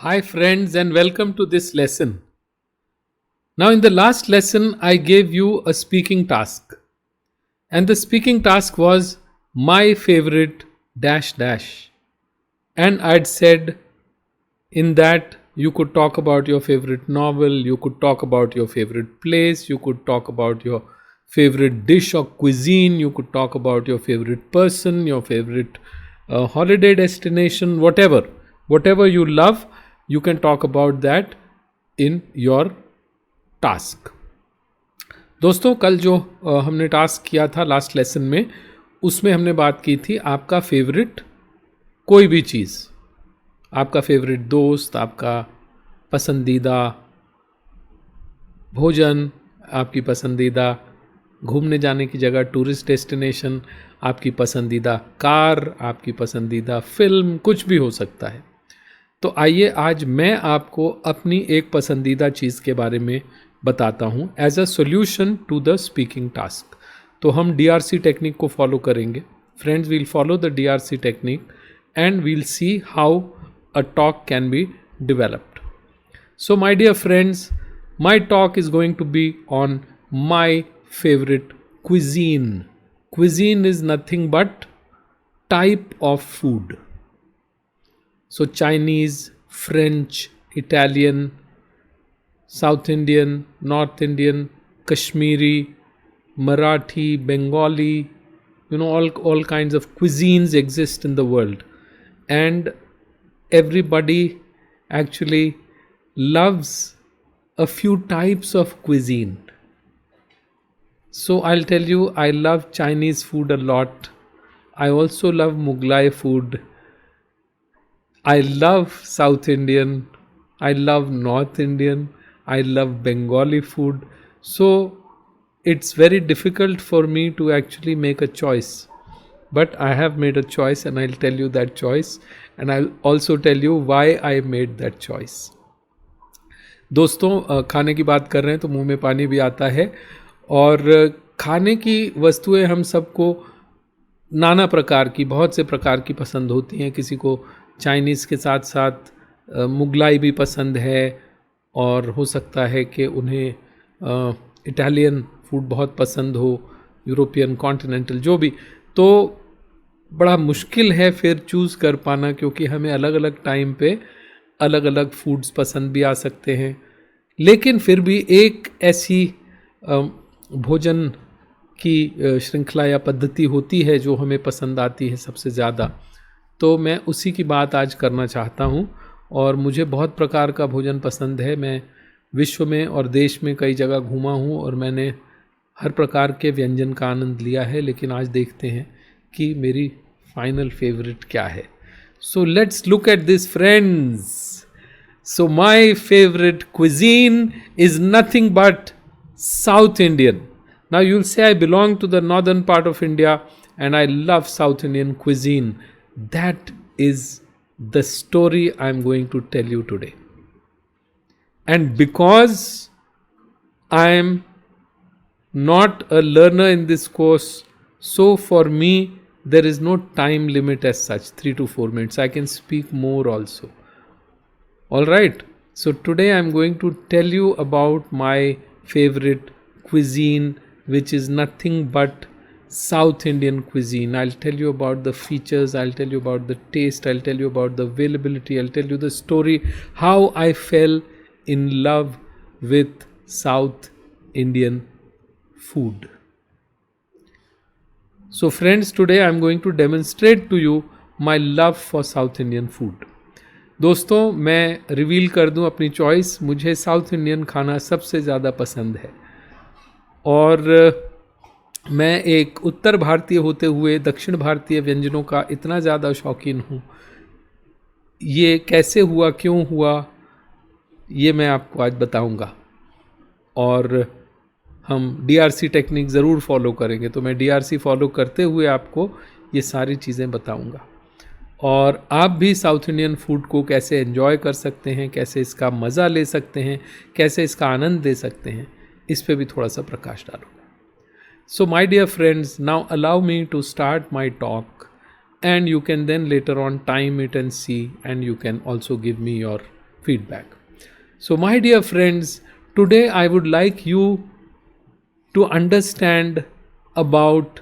Hi, friends, and welcome to this lesson. Now, in the last lesson, I gave you a speaking task, and the speaking task was my favorite dash dash. And I'd said in that you could talk about your favorite novel, you could talk about your favorite place, you could talk about your favorite dish or cuisine, you could talk about your favorite person, your favorite holiday destination, whatever you love, you can talk about that in your task. दोस्तों, कल जो हमने task किया था last lesson में, उसमें हमने बात की थी आपका फेवरेट कोई भी चीज़, आपका फेवरेट दोस्त, आपका पसंदीदा भोजन, आपकी पसंदीदा घूमने जाने की जगह, टूरिस्ट डेस्टिनेशन, आपकी पसंदीदा कार, आपकी पसंदीदा फिल्म, कुछ भी हो सकता है. तो आइए आज मैं आपको अपनी एक पसंदीदा चीज़ के बारे में बताता हूँ as a solution to the speaking task. तो हम DRC टेक्निक को फॉलो करेंगे. Friends, we'll follow the DRC technique and we'll see how a talk can be developed. So my dear friends, my talk is going to be on my favorite cuisine. Cuisine is nothing but type of food. So Chinese, French, Italian, South Indian, North Indian, Kashmiri, Marathi, Bengali, all kinds of cuisines exist in the world. And everybody actually loves a few types of cuisine. So I'll tell you, I love Chinese food a lot. I also love Mughlai food. I love South Indian, I love North Indian, I love Bengali food. So it's very difficult for me to actually make a choice. But I have made a choice and I'll tell you that choice, and I'll also tell you why I made that choice. दोस्तों, खाने की बात कर रहे हैं तो मुंह में पानी भी आता है. और खाने की वस्तुएं हम सबको नाना प्रकार की, बहुत से प्रकार की पसंद होती हैं. किसी को चाइनीज़ के साथ साथ मुगलाई भी पसंद है, और हो सकता है कि उन्हें इटालियन फूड बहुत पसंद हो, यूरोपियन, कॉन्टिनेंटल, जो भी. तो बड़ा मुश्किल है फिर चूज़ कर पाना, क्योंकि हमें अलग अलग टाइम पे अलग अलग फूड्स पसंद भी आ सकते हैं. लेकिन फिर भी एक ऐसी भोजन की श्रृंखला या पद्धति होती है जो हमें पसंद आती है सबसे ज़्यादा. तो मैं उसी की बात आज करना चाहता हूँ. और मुझे बहुत प्रकार का भोजन पसंद है. मैं विश्व में और देश में कई जगह घूमा हूँ और मैंने हर प्रकार के व्यंजन का आनंद लिया है. लेकिन आज देखते हैं कि मेरी फाइनल फेवरेट क्या है. So let's look at this, friends. So my favourite cuisine is nothing but south Indian. Now you'll say I belong to the northern part of India and I love South Indian cuisine. That is the story I'm going to tell you today. And because I am not a learner in this course, so for me there is no time limit as such, 3 to 4 minutes. I can speak more also. Alright, so today I'm going to tell you about my favorite cuisine, which is nothing but South Indian cuisine. I'll tell you about the features, I'll tell you about the taste, I'll tell you about the availability, I'll tell you the story, how I fell in love with South Indian food. So friends, today I'm going to demonstrate to you my love for South Indian food. दोस्तों, मैं reveal कर दूं अपनी choice. मुझे south Indian खाना सबसे ज़्यादा पसंद है. और मैं एक उत्तर भारतीय होते हुए दक्षिण भारतीय व्यंजनों का इतना ज़्यादा शौकीन हूँ. ये कैसे हुआ, क्यों हुआ, ये मैं आपको आज बताऊँगा. और हम DRC टेक्निक ज़रूर फॉलो करेंगे. तो मैं DRC फॉलो करते हुए आपको ये सारी चीज़ें बताऊँगा. और आप भी साउथ इंडियन फूड को कैसे एंजॉय कर सकते हैं, कैसे इसका मज़ा ले सकते हैं, कैसे इसका आनंद दे सकते हैं, इस पे भी थोड़ा सा प्रकाश डालूंगा. So my dear friends, now allow me to start my talk and you can then later on time it and see, and you can also give me your feedback. So, my dear friends, today I would like you to understand about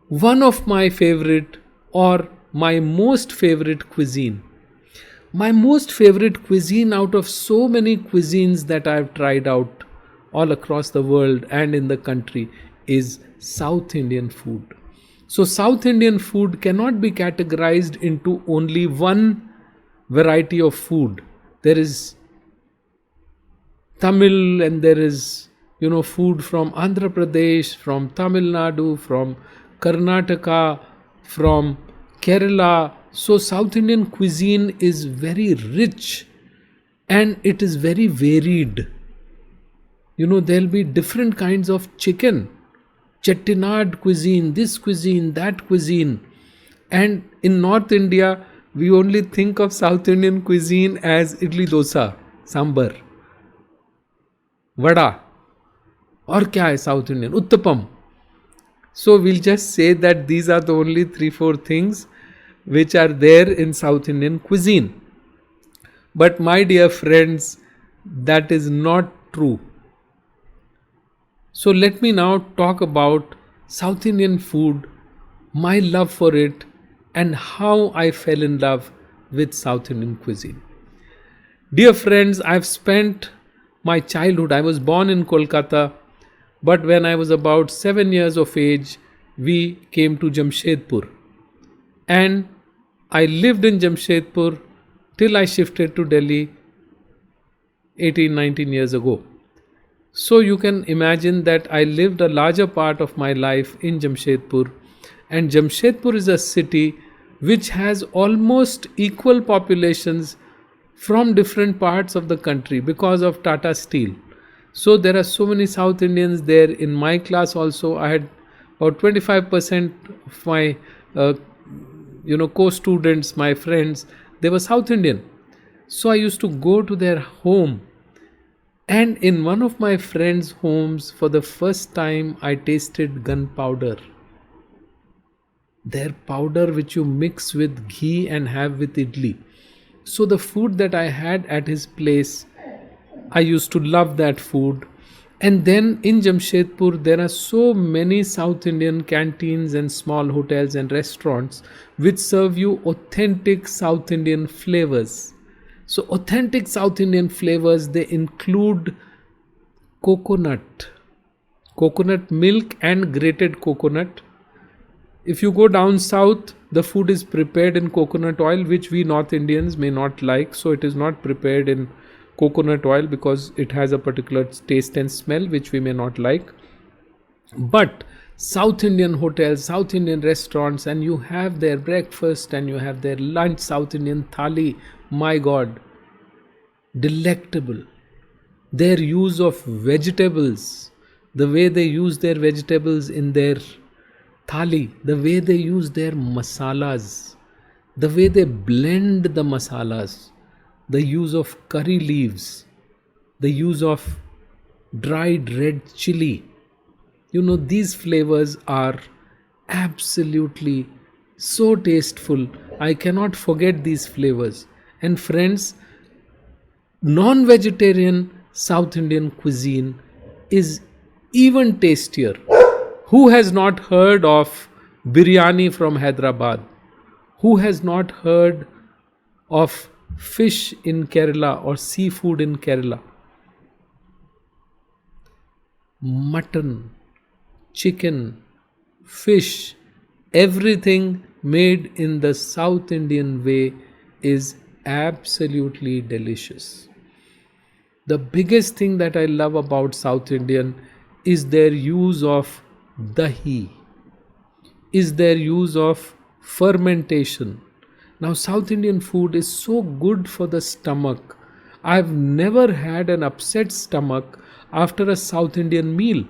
one of my favorite or my most favorite cuisine. My most favorite cuisine out of so many cuisines that I've tried out all across the world and in the country is South Indian food. So, South Indian food cannot be categorized into only one variety of food. There is Tamil and there is, food from Andhra Pradesh, from Tamil Nadu, from Karnataka, from Kerala. So, South Indian cuisine is very rich and it is very varied. There'll be different kinds of chicken, Chettinad cuisine, this cuisine, that cuisine. And in North India, we only think of South Indian cuisine as idli dosa, sambar, vada. और क्या है south Indian? Uttapam. So we'll just say that these are the only 3-4 things which are there in South Indian cuisine. But my dear friends, that is not true. So let me now talk about South Indian food, my love for it, and how I fell in love with South Indian cuisine. Dear friends, I've spent my childhood, I was born in Kolkata, but when I was about 7 years of age, we came to Jamshedpur. And I lived in Jamshedpur till I shifted to Delhi 18-19 years ago. So you can imagine that I lived a larger part of my life in Jamshedpur, and Jamshedpur is a city which has almost equal populations from different parts of the country because of Tata Steel. So there are so many South Indians there. In my class also, I had about 25% of my co-students, my friends, they were South Indian. So I used to go to their home. And in one of my friends' homes, for the first time, I tasted gunpowder. Their powder which you mix with ghee and have with idli. So the food that I had at his place, I used to love that food. And then in Jamshedpur, there are so many South Indian canteens and small hotels and restaurants which serve you authentic South Indian flavors. So authentic South Indian flavors, they include coconut milk and grated coconut. If you go down south, the food is prepared in coconut oil, which we North Indians may not like. So it is not prepared in coconut oil because it has a particular taste and smell which we may not like. But South Indian hotels, South Indian restaurants, and you have their breakfast and you have their lunch, South Indian thali, my God, delectable. Their use of vegetables, the way they use their vegetables in their thali, the way they use their masalas, the way they blend the masalas, the use of curry leaves, the use of dried red chili. These flavors are absolutely so tasteful. I cannot forget these flavors. And friends, non-vegetarian South Indian cuisine is even tastier. Who has not heard of biryani from Hyderabad? Who has not heard of fish in Kerala or seafood in Kerala? Mutton, chicken, fish, everything made in the South Indian way is absolutely delicious. The biggest thing that I love about South Indian is their use of dahi, is their use of fermentation. Now, South Indian food is so good for the stomach. I've never had an upset stomach after a South Indian meal.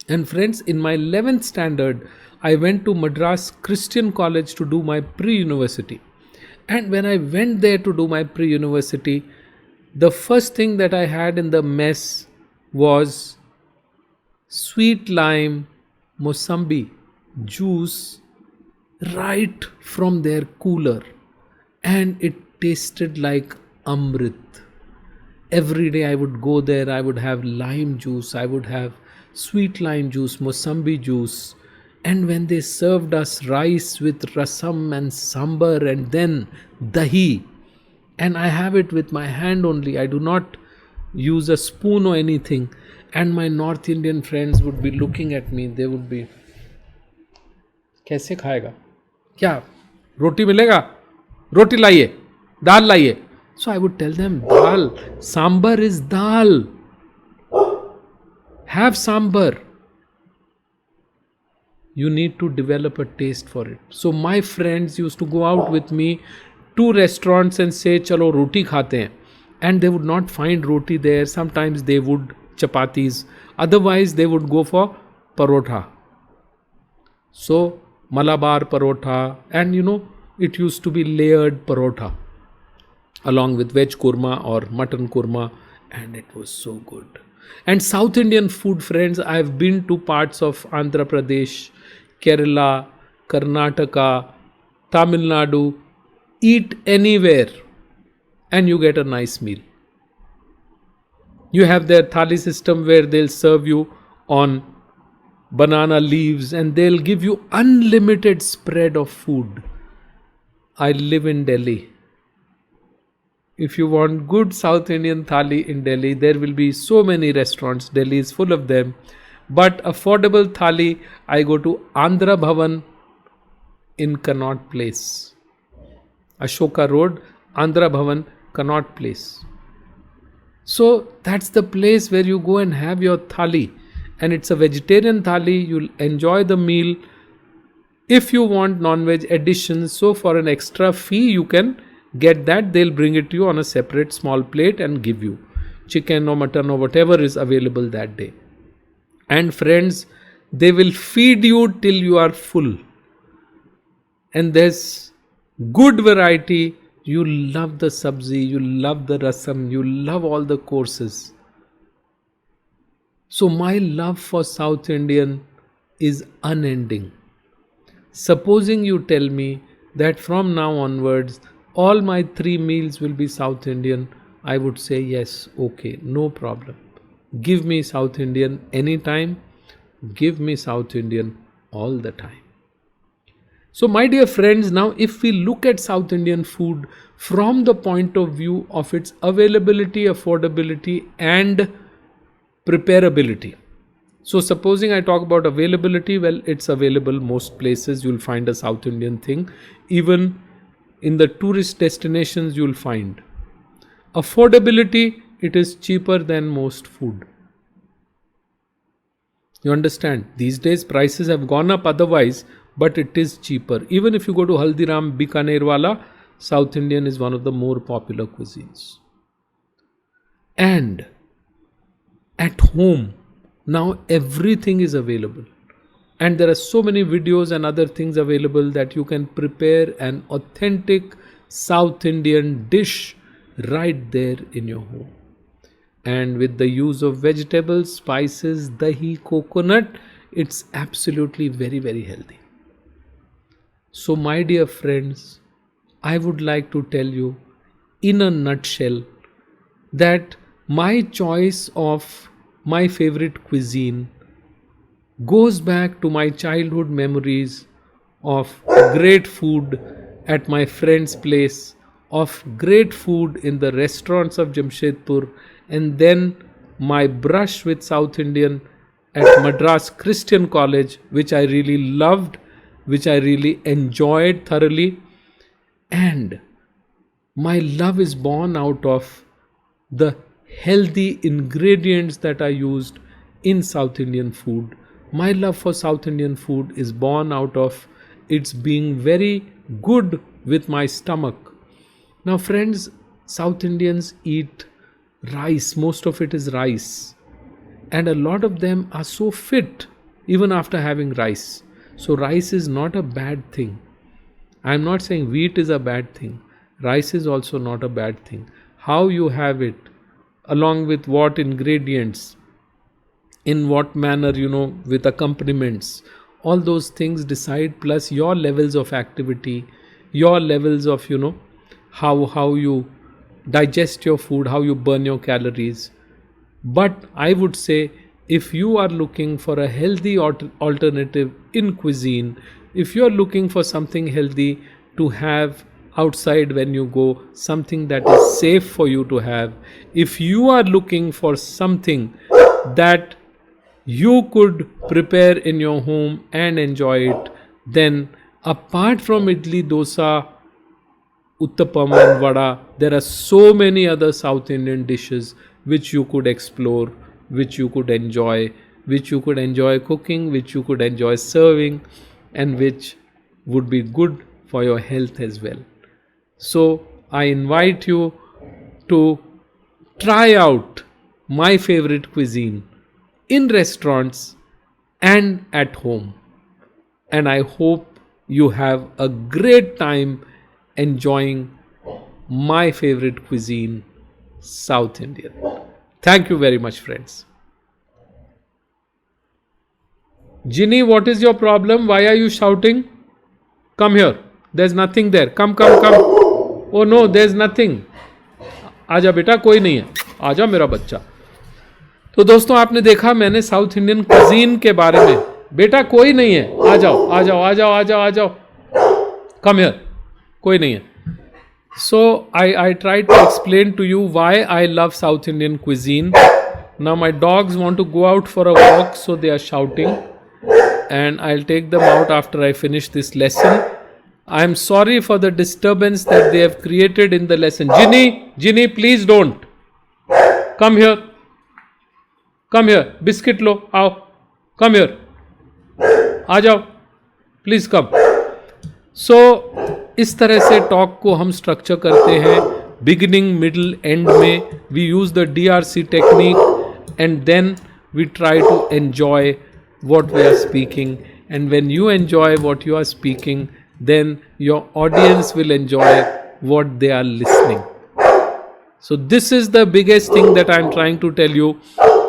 And friends, in my 11th standard, I went to Madras Christian College to do my pre-university. And when I went there to do my pre-university, the first thing that I had in the mess was sweet lime Mosambi juice right from their cooler, and it tasted like Amrit. Every day I would go there, I would have lime juice, I would have sweet lime juice, Mosambi juice. And when they served us rice with rasam and sambar and then dahi, and I have it with my hand only, I do not use a spoon or anything. And my North Indian friends would be looking at me, they would be, कैसे खाएगा? क्या रोटी मिलेगा? रोटी लाइए, दाल लाइए. So I would tell them, dal, sambar is dal. Have sambar. You need to develop a taste for it. So my friends used to go out with me to restaurants and say, chalo roti khate hain. And they would not find roti there. Sometimes they would chapatis. Otherwise they would go for parotha. So Malabar parotha, and it used to be layered parotha along with veg kurma or mutton kurma, and it was so good. And South Indian food, friends, I have been to parts of Andhra Pradesh, Kerala, Karnataka, Tamil Nadu. Eat anywhere and you get a nice meal. You have their thali system where they'll serve you on banana leaves and they'll give you unlimited spread of food. I live in Delhi. If you want good South Indian thali in Delhi, there will be so many restaurants. Delhi is full of them. But affordable thali, I go to Andhra Bhavan in Connaught Place. Ashoka Road, Andhra Bhavan, Connaught Place. So that's the place where you go and have your thali. And it's a vegetarian thali. You'll enjoy the meal. If you want non-veg additions, so for an extra fee, you can get that. They'll bring it to you on a separate small plate and give you chicken or mutton or whatever is available that day. And friends, they will feed you till you are full. And there's good variety. You love the sabzi, you love the rasam, you love all the courses. So my love for South Indian is unending. Supposing you tell me that from now onwards, all my 3 meals will be South Indian, I would say yes, okay, no problem. Give me South Indian anytime, give me South Indian all the time. So my dear friends, now if we look at South Indian food from the point of view of its availability, affordability and preparability. So supposing I talk about availability, well, it's available most places. You'll find a South Indian thing. Even in the tourist destinations, you'll find. Affordability, it is cheaper than most food. You understand? These days prices have gone up otherwise, but it is cheaper. Even if you go to Haldiram, Bikanerwala, South Indian is one of the more popular cuisines. And at home, now everything is available. And there are so many videos and other things available that you can prepare an authentic South Indian dish right there in your home. And with the use of vegetables, spices, dahi, coconut, it's absolutely very, very healthy. So my dear friends, I would like to tell you in a nutshell that my choice of my favorite cuisine goes back to my childhood memories of great food at my friend's place, of great food in the restaurants of Jamshedpur, and then my brush with South Indian at Madras Christian College, which I really loved, which I really enjoyed thoroughly. And my love is born out of the healthy ingredients that are used in South Indian food. My love for South Indian food is born out of its being very good with my stomach. Now friends, South Indians eat rice. Most of it is rice. And a lot of them are so fit even after having rice. So rice is not a bad thing. I am not saying wheat is a bad thing. Rice is also not a bad thing. How you have it, along with what ingredients, in what manner, with accompaniments, all those things decide, plus your levels of activity, your levels of, how you digest your food, how you burn your calories. But I would say, if you are looking for a healthy alternative in cuisine, if you are looking for something healthy to have outside when you go, something that is safe for you to have, if you are looking for something that you could prepare in your home and enjoy it, then apart from idli, dosa, uttapam and vada, there are so many other South Indian dishes which you could explore, which you could enjoy, cooking, which you could enjoy serving, and which would be good for your health as well. So I invite you to try out my favorite cuisine in restaurants and at home. And I hope you have a great time enjoying my favorite cuisine, South Indian. Thank you very much, friends. Ginny, what is your problem? Why are you shouting? Come here. There's nothing there. Come. Oh no, there's nothing. आजा बेटा, कोई नहीं है. आजा मेरा बच्चा. तो दोस्तों, आपने देखा मैंने साउथ इंडियन कुजीन के बारे में. बेटा कोई नहीं है. आ जाओ. Come here. कोई नहीं है. So I tried to explain to you why I love South Indian cuisine. Now my dogs want to go out for a walk, so they are shouting, and I'll take them out after I finish this lesson. I'm sorry for the disturbance that they have created in the lesson. Ginny, please don't. Come here. Biscuit lo, आओ. Come here. आ जाओ. Please come. So इस तरह से talk को हम structure करते हैं. Beginning, middle, end में we use the DRC technique, and then we try to enjoy what we are speaking, and when you enjoy what you are speaking, then your audience will enjoy what they are listening. So this is the biggest thing that I am trying to tell you.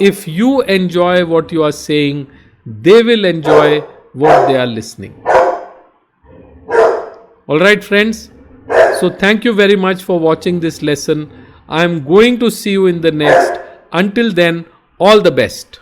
If you enjoy what you are saying, they will enjoy what they are listening. All right, friends. So thank you very much for watching this lesson. I am going to see you in the next. Until then, all the best.